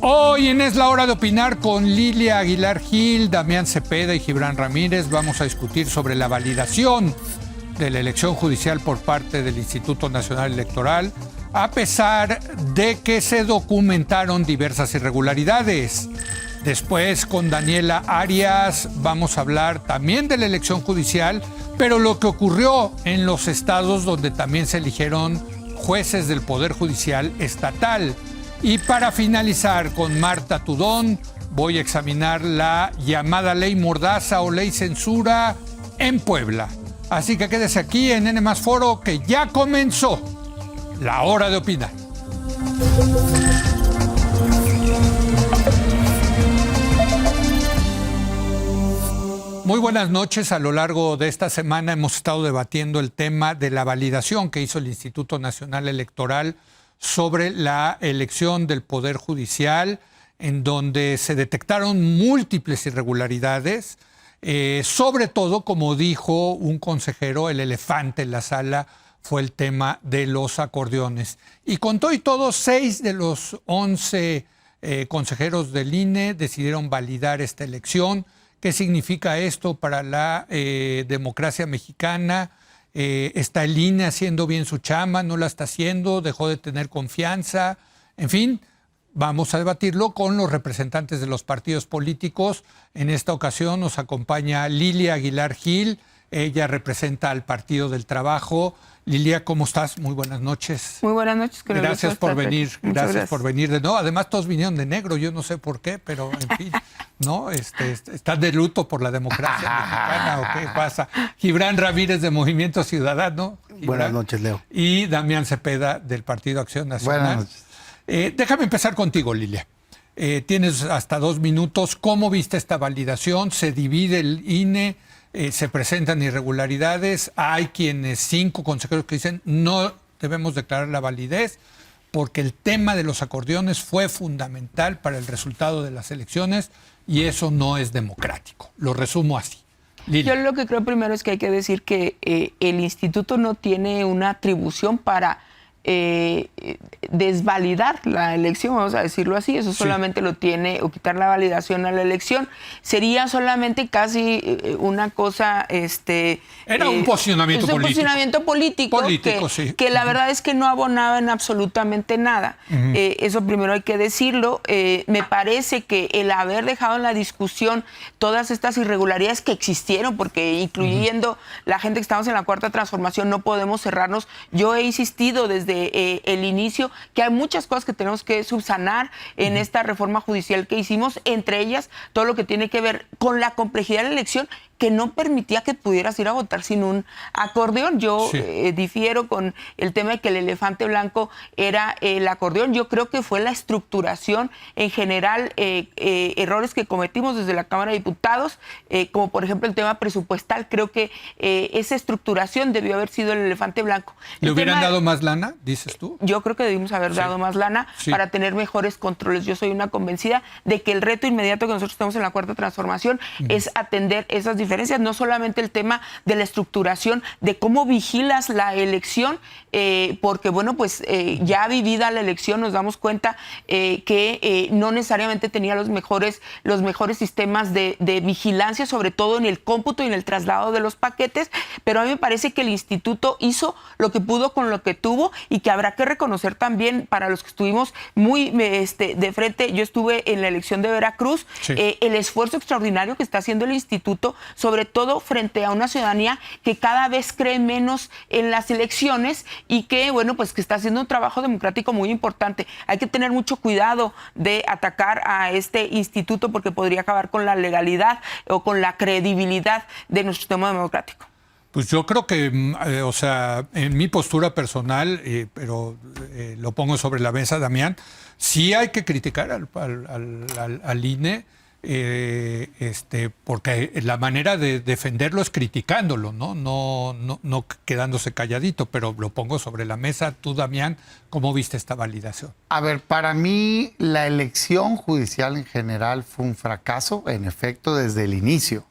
Hoy en Es la Hora de Opinar con Lilia Aguilar Gil, Damián Cepeda y Gibran Ramírez vamos a discutir sobre la validación de la elección judicial por parte del Instituto Nacional Electoral, a pesar de que se documentaron diversas irregularidades. Después, con Daniela Arias, vamos a hablar también de la elección judicial, pero lo que ocurrió en los estados donde también se eligieron jueces del Poder Judicial Estatal. Y para finalizar, con Marta Tudón, voy a examinar la llamada Ley Mordaza o Ley Censura en Puebla. Así que quédese aquí en N+ Foro, que ya comenzó la hora de opinar. Muy buenas noches. A lo largo de esta semana hemos estado debatiendo el tema de la validación que hizo el Instituto Nacional Electoral sobre la elección del Poder Judicial, en donde se detectaron múltiples irregularidades, sobre todo, como dijo un consejero, el elefante en la sala fue el tema de los acordeones. Y con todo y todo, 6 de los 11 consejeros del INE decidieron validar esta elección. ¿Qué significa esto para la democracia mexicana? ¿Está el INE haciendo bien su chamba? ¿No la está haciendo? ¿Dejó de tener confianza? En fin, vamos a debatirlo con los representantes de los partidos políticos. En esta ocasión nos acompaña Lilia Aguilar Gil. Ella representa al Partido del Trabajo. Lilia, ¿cómo estás? Muy buenas noches. Muy buenas noches. Gracias por venir. Gracias por venir de nuevo. Además, todos vinieron de negro. Yo no sé por qué, pero en fin, ¿no? ¿Estás de luto por la democracia mexicana o qué pasa? Gibran Ramírez de Movimiento Ciudadano. Gibran. Buenas noches, Leo. Y Damián Cepeda del Partido Acción Nacional. Buenas noches. Déjame empezar contigo, Lilia. Tienes hasta 2 minutos. ¿Cómo viste esta validación? ¿Se divide el INE? ¿Se presentan irregularidades? Hay quienes, 5 consejeros que dicen no debemos declarar la validez porque el tema de los acordeones fue fundamental para el resultado de las elecciones y eso no es democrático. Lo resumo así. Lilia. Yo lo que creo primero es que hay que decir que el instituto no tiene una atribución para desvalidar la elección, vamos a decirlo así. Eso solamente lo tiene, o quitar la validación a la elección. Sería solamente casi una cosa... Era un posicionamiento político. Un posicionamiento político que la verdad es que no abonaba en absolutamente nada. Eso primero hay que decirlo. Me parece que el haber dejado en la discusión todas estas irregularidades que existieron, porque incluyendo la gente que estamos en la Cuarta Transformación, no podemos cerrarnos. Yo he insistido desde el inicio que hay muchas cosas que tenemos que subsanar en esta reforma judicial que hicimos, entre ellas todo lo que tiene que ver con la complejidad de la elección, que no permitía que pudieras ir a votar sin un acordeón. Yo difiero con el tema de que el elefante blanco era el acordeón. Yo creo que fue la estructuración en general, errores que cometimos desde la Cámara de Diputados, como por ejemplo el tema presupuestal. Creo que esa estructuración debió haber sido el elefante blanco. ¿Le hubieran dado más lana, dices tú? Yo creo que debimos haber dado más lana para tener mejores controles. Yo soy una convencida de que el reto inmediato que nosotros tenemos en la Cuarta Transformación es atender esas diferencias, no solamente el tema de la estructuración, de cómo vigilas la elección, porque bueno, pues ya vivida la elección nos damos cuenta que no necesariamente tenía los mejores sistemas de vigilancia, sobre todo en el cómputo y en el traslado de los paquetes, pero a mí me parece que el instituto hizo lo que pudo con lo que tuvo y que habrá que reconocer también para los que estuvimos muy de frente. Yo estuve en la elección de Veracruz, el esfuerzo extraordinario que está haciendo el instituto, sobre todo frente a una ciudadanía que cada vez cree menos en las elecciones y que, bueno, pues que está haciendo un trabajo democrático muy importante. Hay que tener mucho cuidado de atacar a este instituto porque podría acabar con la legalidad o con la credibilidad de nuestro sistema democrático. Pues yo creo que, o sea, en mi postura personal, pero lo pongo sobre la mesa, Damián, sí hay que criticar al INE, porque la manera de defenderlo es criticándolo, no quedándose calladito, pero lo pongo sobre la mesa. Tú, Damián, ¿cómo viste esta validación? A ver, para mí la elección judicial en general fue un fracaso, en efecto, desde el inicio.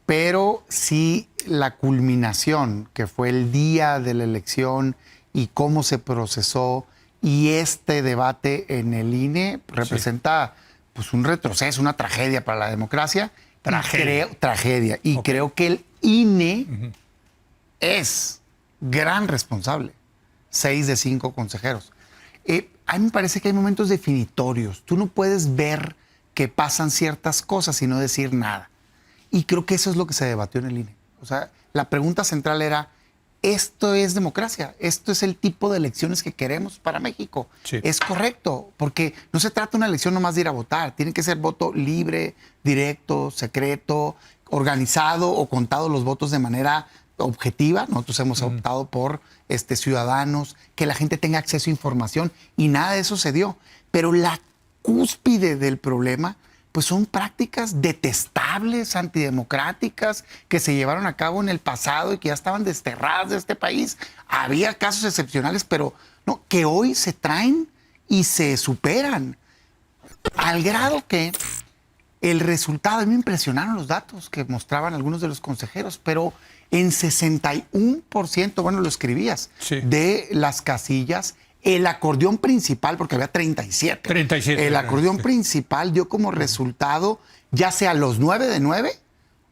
Pero sí la culminación, que fue el día de la elección y cómo se procesó y este debate en el INE representa pues, un retroceso, una tragedia para la democracia. Tragedia. Y creo que el INE es gran responsable. 6 de 5 consejeros. A mí me parece que hay momentos definitorios. Tú no puedes ver que pasan ciertas cosas y no decir nada. Y creo que eso es lo que se debatió en el INE. O sea, la pregunta central era, ¿esto es democracia? ¿Esto es el tipo de elecciones que queremos para México? Sí. Es correcto, porque no se trata de una elección nomás de ir a votar. Tiene que ser voto libre, directo, secreto, organizado o contado los votos de manera objetiva. Nosotros hemos optado por ciudadanos, que la gente tenga acceso a información y nada de eso se dio. Pero la cúspide del problema pues son prácticas detestables, antidemocráticas, que se llevaron a cabo en el pasado y que ya estaban desterradas de este país. Había casos excepcionales, pero no, que hoy se traen y se superan. Al grado que el resultado, a mí me impresionaron los datos que mostraban algunos de los consejeros, pero en 61%, bueno, lo escribías, de las casillas, el acordeón principal, porque había 37. El acordeón principal dio como resultado ya sea los 9 de 9,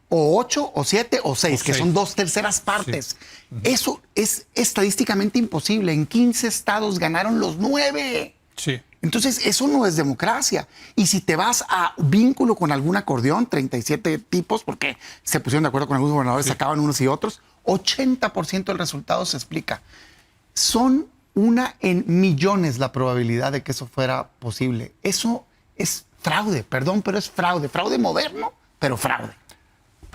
o 8, o 7, o 6, que son 2/3 partes. Sí. Eso es estadísticamente imposible. En 15 estados ganaron los 9. Sí. Entonces, eso no es democracia. Y si te vas a vínculo con algún acordeón, 37 tipos, porque se pusieron de acuerdo con algunos gobernadores, sacaban unos y otros, 80% del resultado se explica. Son 1 en millones la probabilidad de que eso fuera posible. Eso es fraude, perdón, pero es fraude. Fraude moderno, pero fraude.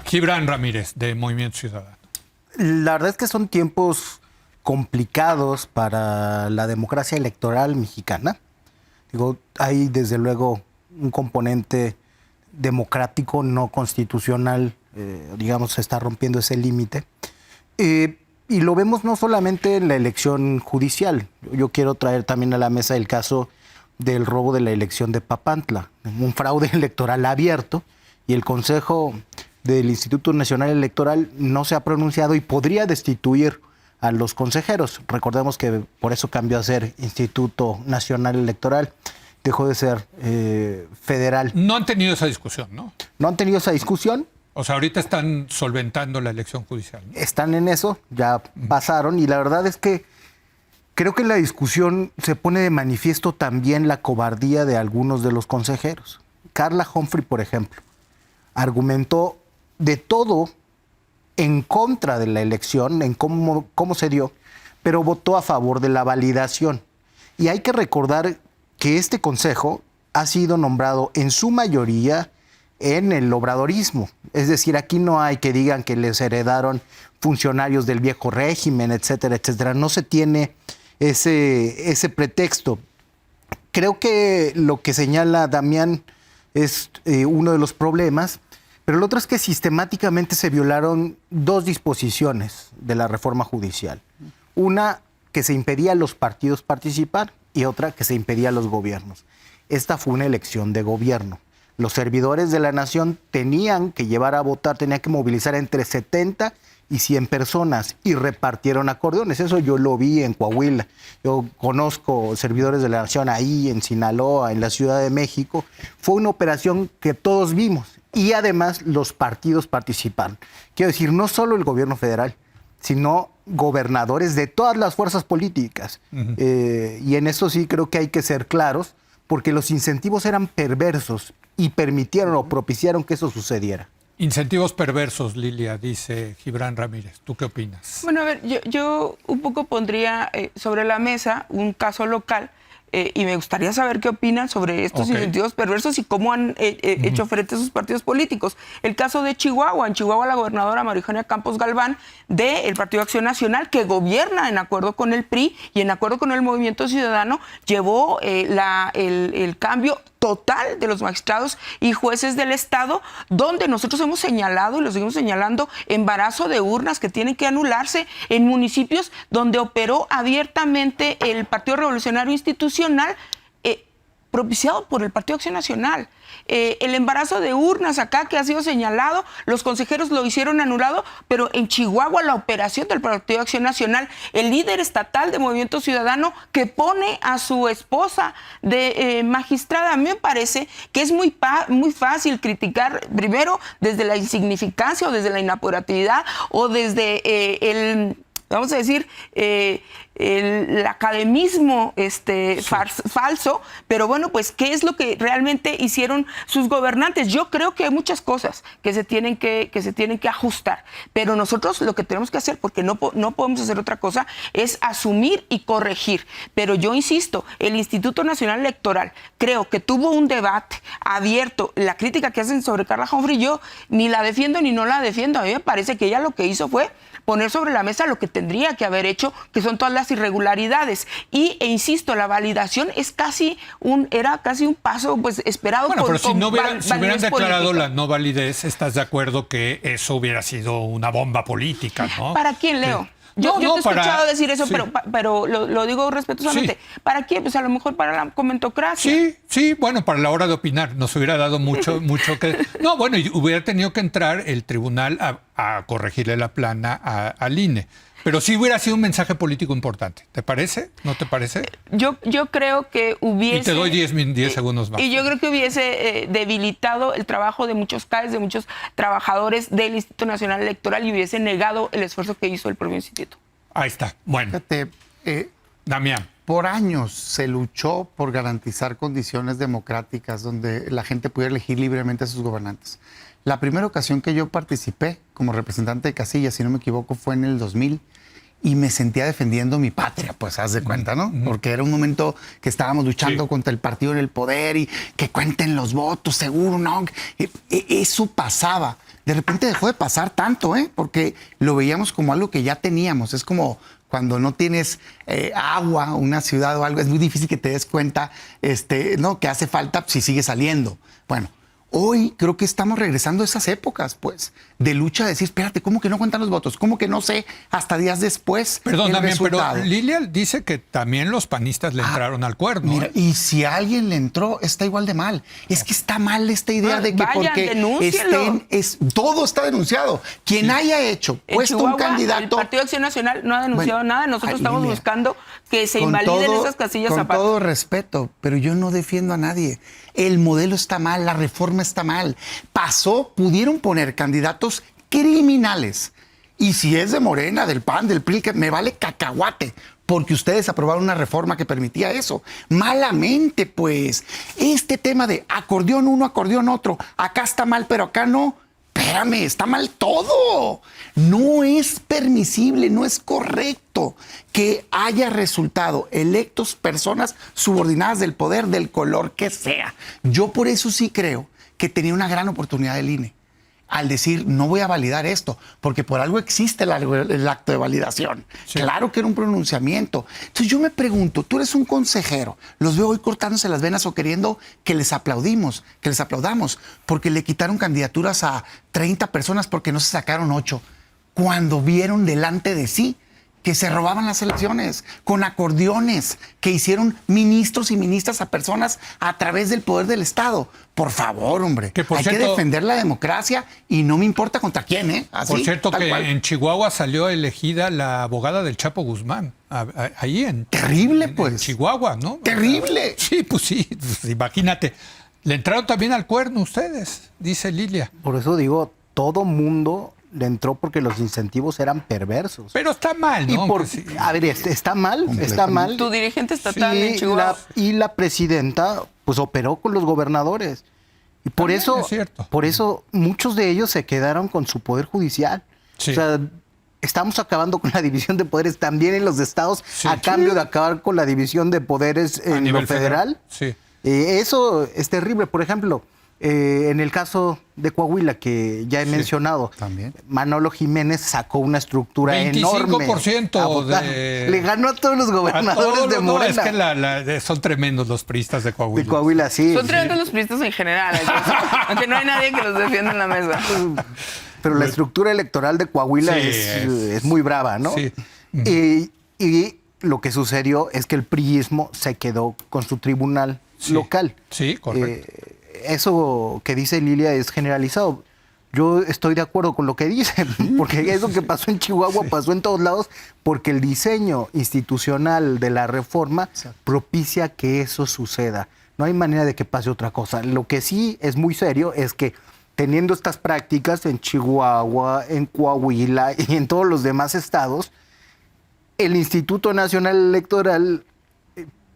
Gibran Ramírez, de Movimiento Ciudadano. La verdad es que son tiempos complicados para la democracia electoral mexicana. Digo, hay desde luego un componente democrático, no constitucional, digamos, se está rompiendo ese límite. Y lo vemos no solamente en la elección judicial. Yo quiero traer también a la mesa el caso del robo de la elección de Papantla, un fraude electoral abierto, y el Consejo del Instituto Nacional Electoral no se ha pronunciado y podría destituir a los consejeros. Recordemos que por eso cambió a ser Instituto Nacional Electoral, dejó de ser federal. No han tenido esa discusión, ¿no? No han tenido esa discusión. O sea, ahorita están solventando la elección judicial, ¿no? Están en eso, ya pasaron, y la verdad es que creo que en la discusión se pone de manifiesto también la cobardía de algunos de los consejeros. Carla Humphrey, por ejemplo, argumentó de todo en contra de la elección, en cómo se dio, pero votó a favor de la validación. Y hay que recordar que este consejo ha sido nombrado en su mayoría en el obradorismo. Es decir, aquí no hay que digan que les heredaron funcionarios del viejo régimen, etcétera, etcétera. No se tiene ese pretexto. Creo que lo que señala Damián es uno de los problemas, pero el otro es que sistemáticamente se violaron 2 disposiciones de la reforma judicial. Una, que se impedía a los partidos participar, y otra, que se impedía a los gobiernos. Esta fue una elección de gobierno. Los servidores de la nación tenían que llevar a votar, tenían que movilizar entre 70 y 100 personas y repartieron acordeones. Eso yo lo vi en Coahuila. Yo conozco servidores de la nación ahí, en Sinaloa, en la Ciudad de México. Fue una operación que todos vimos y además los partidos participaron. Quiero decir, no solo el gobierno federal, sino gobernadores de todas las fuerzas políticas. Y en eso sí creo que hay que ser claros, porque los incentivos eran perversos y permitieron o propiciaron que eso sucediera. Incentivos perversos, Lilia, dice Gibran Ramírez. ¿Tú qué opinas? Bueno, a ver, yo un poco pondría sobre la mesa un caso local y me gustaría saber qué opinan sobre estos incentivos perversos y cómo han hecho frente a sus partidos políticos. El caso de Chihuahua. En Chihuahua, la gobernadora María Eugenia Campos Galván, del Partido Acción Nacional, que gobierna en acuerdo con el PRI y en acuerdo con el Movimiento Ciudadano, llevó el cambio total de los magistrados y jueces del Estado, donde nosotros hemos señalado, y lo seguimos señalando, embarazo de urnas que tienen que anularse en municipios donde operó abiertamente el Partido Revolucionario Institucional. propiciado por el Partido Acción Nacional. El embarazo de urnas acá que ha sido señalado, los consejeros lo hicieron anulado, pero en Chihuahua la operación del Partido Acción Nacional, el líder estatal de Movimiento Ciudadano que pone a su esposa de magistrada, a mí me parece que es muy fácil criticar primero desde la insignificancia o desde la inapuratividad o desde vamos a decir, el academismo falso, pero bueno, pues, ¿qué es lo que realmente hicieron sus gobernantes? Yo creo que hay muchas cosas que se tienen que ajustar, pero nosotros lo que tenemos que hacer, porque no podemos hacer otra cosa, es asumir y corregir. Pero yo insisto, el Instituto Nacional Electoral creo que tuvo un debate abierto. La crítica que hacen sobre Carla Humphrey, yo ni la defiendo ni no la defiendo. A mí me parece que ella lo que hizo fue poner sobre la mesa lo que tendría que haber hecho, que son todas las irregularidades. E insisto, la validación era casi un paso pues esperado. Bueno, pero si hubieran declarado la no validez, ¿estás de acuerdo que eso hubiera sido una bomba política, no? ¿Para quién, Leo? Yo te he escuchado decir eso, sí. pero lo digo respetuosamente. Sí. ¿Para quién? Pues a lo mejor para la comentocracia. Sí, bueno, para la hora de opinar. Nos hubiera dado mucho que... No, bueno, y hubiera tenido que entrar el tribunal a corregirle la plana al INE. Pero sí hubiera sido un mensaje político importante. ¿Te parece? ¿No te parece? Yo creo que hubiese... Y te doy 10 segundos más. Y yo creo que hubiese debilitado el trabajo de muchos CAEs, de muchos trabajadores del Instituto Nacional Electoral y hubiese negado el esfuerzo que hizo el propio instituto. Ahí está. Bueno. Fíjate, Damián. Por años se luchó por garantizar condiciones democráticas donde la gente pudiera elegir libremente a sus gobernantes. La primera ocasión que yo participé como representante de casilla, si no me equivoco, fue en el 2000 y me sentía defendiendo mi patria, pues haz de cuenta, ¿no? Porque era un momento que estábamos luchando contra el partido en el poder y que cuenten los votos, seguro, ¿no? Eso pasaba. De repente dejó de pasar tanto, porque lo veíamos como algo que ya teníamos. Es como cuando no tienes agua, una ciudad o algo, es muy difícil que te des cuenta, ¿no? Que hace falta si sigue saliendo. Bueno, hoy creo que estamos regresando a esas épocas, pues, de lucha, de decir, espérate, ¿cómo que no cuentan los votos? ¿Cómo que no sé hasta días después? Perdón, también, pero Lilia dice que también los panistas le entraron al cuerno. Mira, y si a alguien le entró, está igual de mal. Es que está mal esta idea de que todo está denunciado. Quien haya hecho, puesto Chihuahua, un candidato... El Partido Acción Nacional no ha denunciado nada. Nosotros estamos buscando que se invaliden esas casillas Zapata. Con todo respeto, pero yo no defiendo a nadie. El modelo está mal, la reforma está mal. Pudieron poner candidatos criminales. Y si es de Morena, del PAN, del PRI, que me vale cacahuate, porque ustedes aprobaron una reforma que permitía eso. Malamente, pues. Este tema de acordeón uno, acordeón otro, acá está mal, pero acá no. Espérame, está mal todo. No es permisible, no es correcto que haya resultado electos personas subordinadas del poder, del color que sea. Yo por eso sí creo que tenía una gran oportunidad el INE al decir, no voy a validar esto, porque por algo existe el acto de validación. Sí. Claro que era un pronunciamiento. Entonces yo me pregunto, tú eres un consejero, los veo hoy cortándose las venas o queriendo que les aplaudamos, porque le quitaron candidaturas a 30 personas porque no se sacaron 8, cuando vieron delante de sí que se robaban las elecciones con acordeones, que hicieron ministros y ministras a personas a través del poder del Estado. Por favor, hombre, hay que defender la democracia y no me importa contra quién, ¿eh? Así, por cierto, que en Chihuahua salió elegida la abogada del Chapo Guzmán, ahí en... Terrible, pues. En Chihuahua, ¿no? Terrible. Sí, pues imagínate. Le entraron también al cuerno ustedes, dice Lilia. Por eso digo, todo mundo... le entró porque los incentivos eran perversos. Pero está mal, ¿no? A ver, está mal. Tu dirigente estatal en Chihuahua. Y la presidenta, pues, operó con los gobernadores. Y por eso muchos de ellos se quedaron con su poder judicial. Sí. O sea, estamos acabando con la división de poderes también en los estados, cambio de acabar con la división de poderes en lo federal. Sí. Eso es terrible. Por ejemplo, en el caso de Coahuila, que ya he mencionado, también. Manolo Jiménez sacó una estructura 25% enorme. 25% le ganó a todos los gobernadores de Morena. Es que son tremendos los priistas de Coahuila. De Coahuila, sí. Son tremendos los priistas en general, aunque no hay nadie que los defienda en la mesa. Pero la estructura electoral de Coahuila es muy brava, ¿no? Sí. Y lo que sucedió es que el priismo se quedó con su tribunal local. Sí, correcto. Eso que dice Lilia es generalizado. Yo estoy de acuerdo con lo que dicen, porque eso que pasó en Chihuahua pasó en todos lados, porque el diseño institucional de la reforma propicia que eso suceda. No hay manera de que pase otra cosa. Lo que sí es muy serio es que teniendo estas prácticas en Chihuahua, en Coahuila y en todos los demás estados, el Instituto Nacional Electoral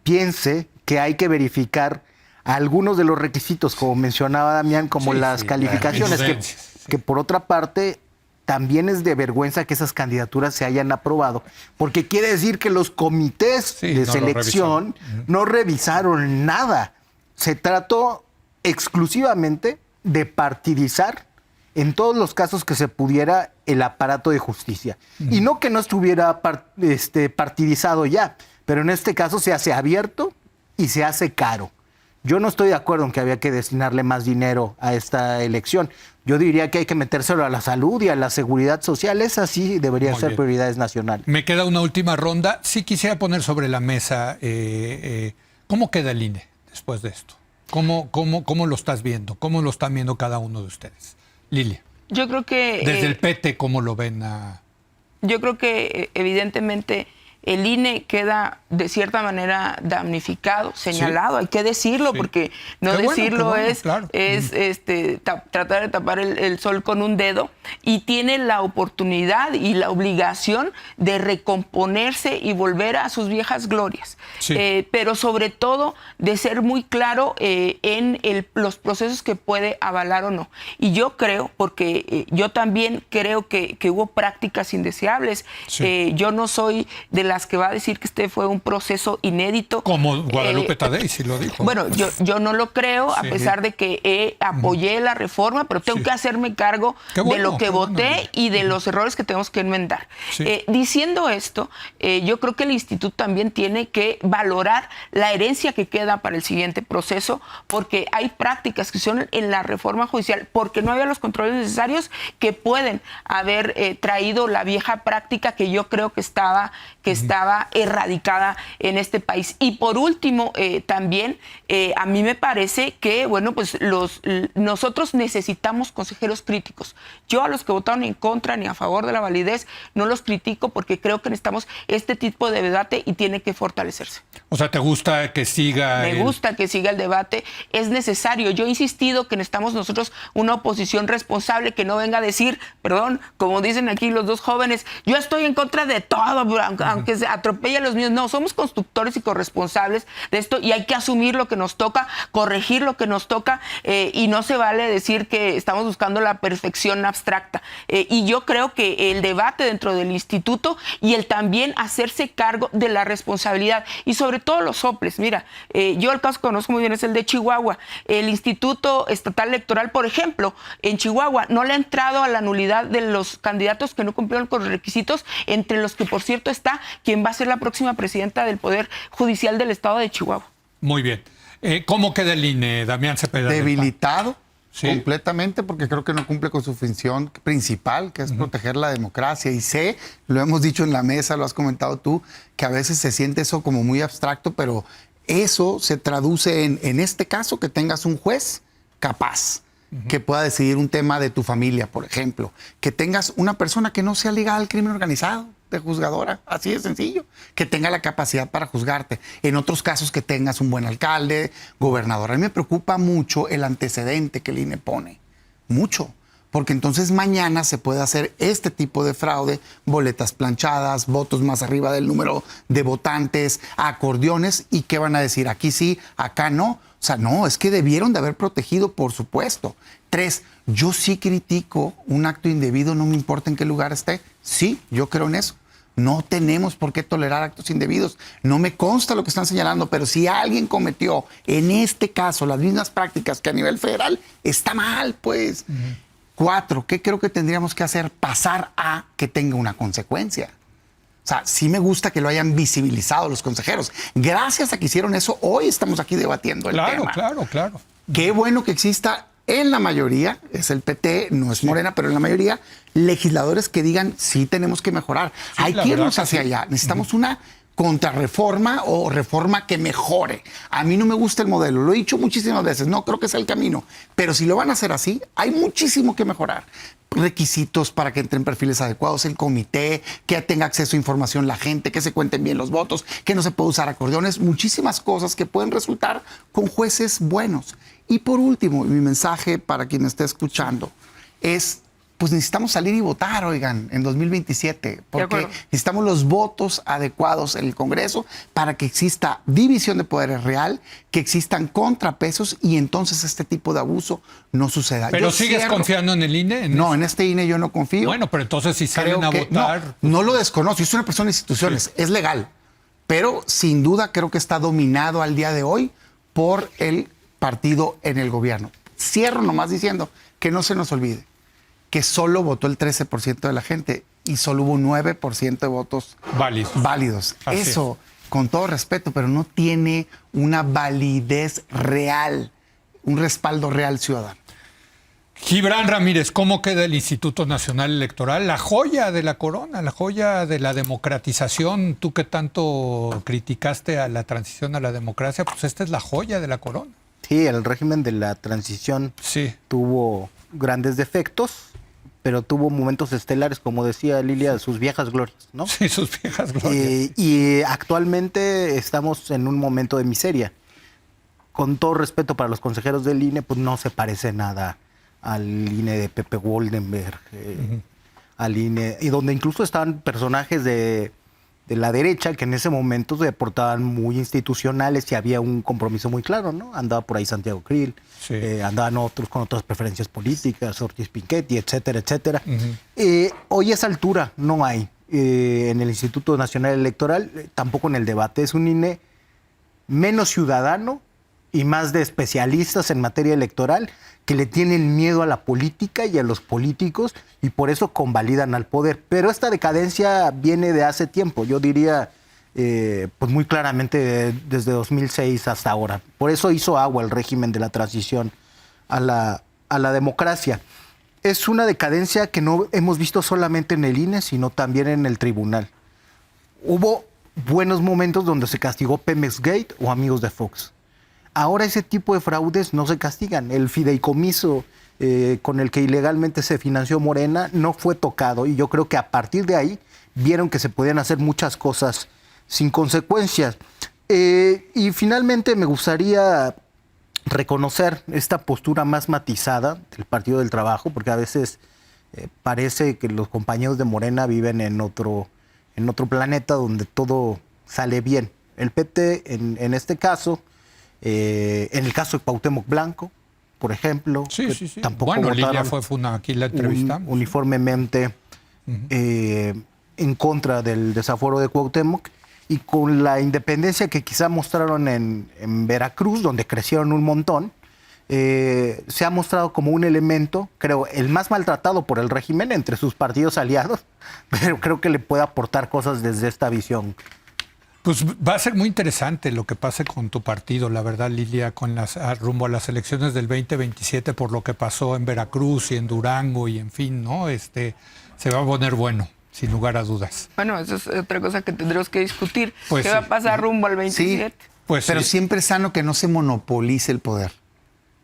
piense que hay que verificar algunos de los requisitos, como mencionaba Damián, como las calificaciones, que por otra parte también es de vergüenza que esas candidaturas se hayan aprobado, porque quiere decir que los comités de selección no revisaron nada. Se trató exclusivamente de partidizar en todos los casos que se pudiera el aparato de justicia. Y no que no estuviera partidizado ya, pero en este caso se hace abierto y se hace caro. Yo no estoy de acuerdo en que había que destinarle más dinero a esta elección. Yo diría que hay que metérselo a la salud y a la seguridad social. Esas sí deberían ser prioridades nacionales. Me queda una última ronda. Sí quisiera poner sobre la mesa cómo queda el INE después de esto. ¿Cómo lo estás viendo? ¿Cómo lo están viendo cada uno de ustedes? Lilia. Yo creo que... Desde el PT, ¿cómo lo ven? Yo creo que evidentemente el INE queda de cierta manera damnificado, señalado, hay que decirlo, porque no decirlo es tratar de tapar el sol con un dedo, y tiene la oportunidad y la obligación de recomponerse y volver a sus viejas glorias. Pero sobre todo de ser muy claro en los procesos que puede avalar o no. Y yo creo, porque yo también creo que hubo prácticas indeseables. Yo no soy de las que va a decir que este fue un proceso inédito. Como Guadalupe Tadei, sí lo dijo. Bueno, yo no lo creo, a pesar de que apoyé la reforma, pero tengo que hacerme cargo de lo que voté y de los errores que tenemos que enmendar. Diciendo esto, yo creo que el instituto también tiene que valorar la herencia que queda para el siguiente proceso, porque hay prácticas que son en la reforma judicial, porque no había los controles necesarios, que pueden haber traído la vieja práctica que yo creo que estaba erradicada en este país. Y por último, también a mí me parece que, bueno, pues nosotros necesitamos consejeros críticos. Yo a los que votaron en contra ni a favor de la validez no los critico, porque creo que necesitamos este tipo de debate y tiene que fortalecerse. O sea, ¿te gusta que siga? Me gusta que siga el debate, es necesario. Yo he insistido que necesitamos nosotros una oposición responsable, que no venga a decir, perdón, como dicen aquí los dos jóvenes, yo estoy en contra de todo, aunque se atropelle a los míos. No, somos constructores y corresponsables de esto, y hay que asumir lo que nos toca, corregir lo que nos toca, y no se vale decir que estamos buscando la perfección abstracta. Y yo creo que el debate dentro del instituto y el también hacerse cargo de la responsabilidad, y sobre todo los soples. Mira, yo el caso que conozco muy bien es el de Chihuahua. El Instituto Estatal Electoral, por ejemplo, en Chihuahua no le ha entrado a la nulidad de los candidatos que no cumplieron con los requisitos, entre los que, por cierto, está quien va a ser la próxima presidenta del Poder Judicial del Estado de Chihuahua. Muy bien. ¿Cómo queda el INE, Damián Cepeda? Debilitado completamente, porque creo que no cumple con su función principal, que es proteger la democracia. Y sé, lo hemos dicho en la mesa, lo has comentado tú, que a veces se siente eso como muy abstracto, pero eso se traduce en este caso, que tengas un juez capaz, que pueda decidir un tema de tu familia, por ejemplo, que tengas una persona que no sea ligada al crimen organizado, de juzgadora, así de sencillo, que tenga la capacidad para juzgarte. En otros casos, que tengas un buen alcalde, gobernador. A mí me preocupa mucho el antecedente que el INE pone, mucho, porque entonces mañana se puede hacer este tipo de fraude, boletas planchadas, votos más arriba del número de votantes, acordeones, y ¿qué van a decir? Aquí sí, acá no. O sea, no, es que debieron de haber protegido, por supuesto. 3, yo sí critico un acto indebido, no me importa en qué lugar esté. Sí, yo creo en eso. No tenemos por qué tolerar actos indebidos. No me consta lo que están señalando, pero si alguien cometió, en este caso, las mismas prácticas que a nivel federal, está mal, pues. 4, ¿qué creo que tendríamos que hacer? Pasar a que tenga una consecuencia. O sea, sí me gusta que lo hayan visibilizado los consejeros. Gracias a que hicieron eso, hoy estamos aquí debatiendo el tema. Claro. Qué bueno que exista en la mayoría, es el PT, no es Morena, pero en la mayoría, legisladores que digan, sí tenemos que mejorar. Hay que irnos hacia allá. Necesitamos una contrarreforma o reforma que mejore. A mí no me gusta el modelo, lo he dicho muchísimas veces, no creo que sea el camino, pero si lo van a hacer así, hay muchísimo que mejorar. Requisitos para que entren perfiles adecuados, el comité, que tenga acceso a información la gente, que se cuenten bien los votos, que no se puede usar acordeones, muchísimas cosas que pueden resultar con jueces buenos. Y por último, mi mensaje para quien esté escuchando es: pues necesitamos salir y votar, oigan, en 2027, porque necesitamos los votos adecuados en el Congreso para que exista división de poderes real, que existan contrapesos y entonces este tipo de abuso no suceda. ¿Pero sigues confiando en el INE? No, en este INE yo no confío. Bueno, pero entonces si salen a votar... No lo desconozco, yo soy una persona de instituciones, es legal, pero sin duda creo que está dominado al día de hoy por el partido en el gobierno. Cierro nomás diciendo que no se nos olvide que solo votó el 13% de la gente y solo hubo 9% de votos válidos. Eso, con todo respeto, pero no tiene una validez real, un respaldo real ciudadano. Gibran Ramírez, ¿cómo queda el Instituto Nacional Electoral? La joya de la corona, la joya de la democratización. Tú que tanto criticaste a la transición a la democracia, pues esta es la joya de la corona. Sí, el régimen de la transición tuvo grandes defectos, pero tuvo momentos estelares, como decía Lilia, sus viejas glorias, ¿no? Sí, sus viejas glorias. Y actualmente estamos en un momento de miseria. Con todo respeto para los consejeros del INE, pues no se parece nada al INE de Pepe Goldenberg, al INE, y donde incluso estaban personajes de la derecha que en ese momento se portaban muy institucionales y había un compromiso muy claro, ¿no? Andaba por ahí Santiago Krill, andaban otros con otras preferencias políticas, Ortiz Pinchetti, etcétera, etcétera. Hoy a esa altura no hay en el Instituto Nacional Electoral, tampoco en el debate. Es un INE menos ciudadano y más de especialistas en materia electoral que le tienen miedo a la política y a los políticos y por eso convalidan al poder. Pero esta decadencia viene de hace tiempo, yo diría pues muy claramente desde 2006 hasta ahora. Por eso hizo agua el régimen de la transición a la democracia. Es una decadencia que no hemos visto solamente en el INE, sino también en el tribunal. Hubo buenos momentos donde se castigó Pemex Gate o Amigos de Fox. Ahora ese tipo de fraudes no se castigan. El fideicomiso con el que ilegalmente se financió Morena no fue tocado y yo creo que a partir de ahí vieron que se podían hacer muchas cosas sin consecuencias. Y finalmente me gustaría reconocer esta postura más matizada del Partido del Trabajo, porque a veces parece que los compañeros de Morena viven en otro planeta donde todo sale bien. El PT en este caso... en el caso de Cuauhtémoc Blanco, por ejemplo, tampoco bueno, Lilia fue aquí la entrevistamos. Uniformemente en contra del desafuero de Cuauhtémoc, y con la independencia que quizá mostraron en Veracruz, donde crecieron un montón, se ha mostrado como un elemento, creo, el más maltratado por el régimen entre sus partidos aliados, pero creo que le puede aportar cosas desde esta visión. Pues va a ser muy interesante lo que pase con tu partido, la verdad, Lilia, rumbo a las elecciones del 2027, por lo que pasó en Veracruz y en Durango y en fin, ¿no? Se va a poner bueno, sin lugar a dudas. Bueno, eso es otra cosa que tendremos que discutir. Pues ¿Qué va a pasar rumbo al 27? Sí, pero siempre es sano que no se monopolice el poder.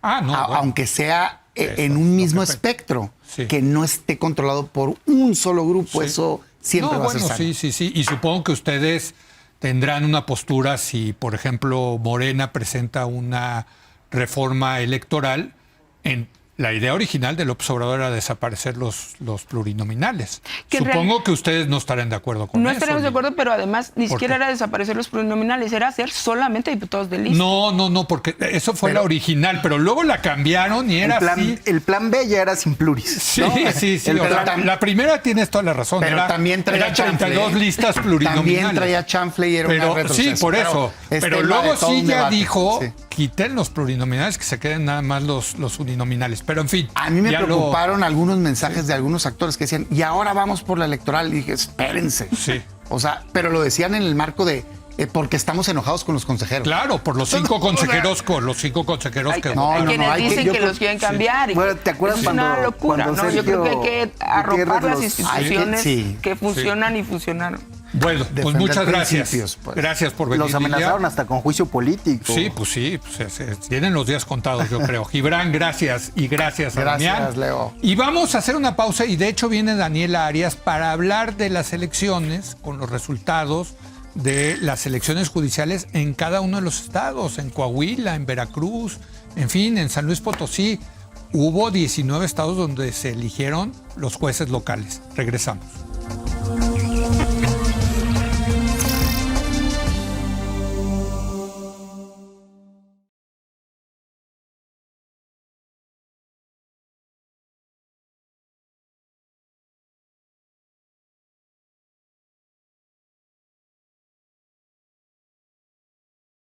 No, aunque sea en un mismo espectro, que no esté controlado por un solo grupo, eso siempre va a ser sano. Sí, y supongo que ustedes tendrán una postura si, por ejemplo, Morena presenta una reforma electoral. La idea original de López Obrador era desaparecer los plurinominales. Supongo que ustedes no estarán de acuerdo con eso. No estaremos de acuerdo, pero además ni siquiera era desaparecer los plurinominales, era hacer solamente diputados de lista. No, porque eso fue la original, pero luego la cambiaron y era así. El plan B ya era sin pluris. Sí, ¿no? Sí. La primera tienes toda la razón. Pero también traía 32 listas plurinominales. También traía chanfle y era una retroceso. Sí, por eso. Pero luego sí ya dijo, quiten los plurinominales, que se queden nada más los uninominales. Pero en fin. A mí me preocuparon algunos mensajes de algunos actores que decían, y ahora vamos por la electoral. Y dije, espérense. Sí. O sea, pero lo decían en el marco de porque estamos enojados con los consejeros. Claro, por los 5 consejeros, que hay quienes dicen que los quieren cambiar. Y bueno, ¿te acuerdas es cuando, una locura, cuando ¿no? Yo creo que hay que arropar las instituciones que funcionan y funcionaron. Bueno, pues defender muchas gracias. principios, pues. Gracias por venir. Los amenazaron hasta con juicio político. Sí, pues tienen los días contados, yo creo. Gibran, gracias. Y gracias a Damián. Gracias, Leo. Y vamos a hacer una pausa y de hecho viene Daniela Arias para hablar de las elecciones con los resultados de las elecciones judiciales en cada uno de los estados, en Coahuila, en Veracruz, en fin, en San Luis Potosí. Hubo 19 estados donde se eligieron los jueces locales. Regresamos.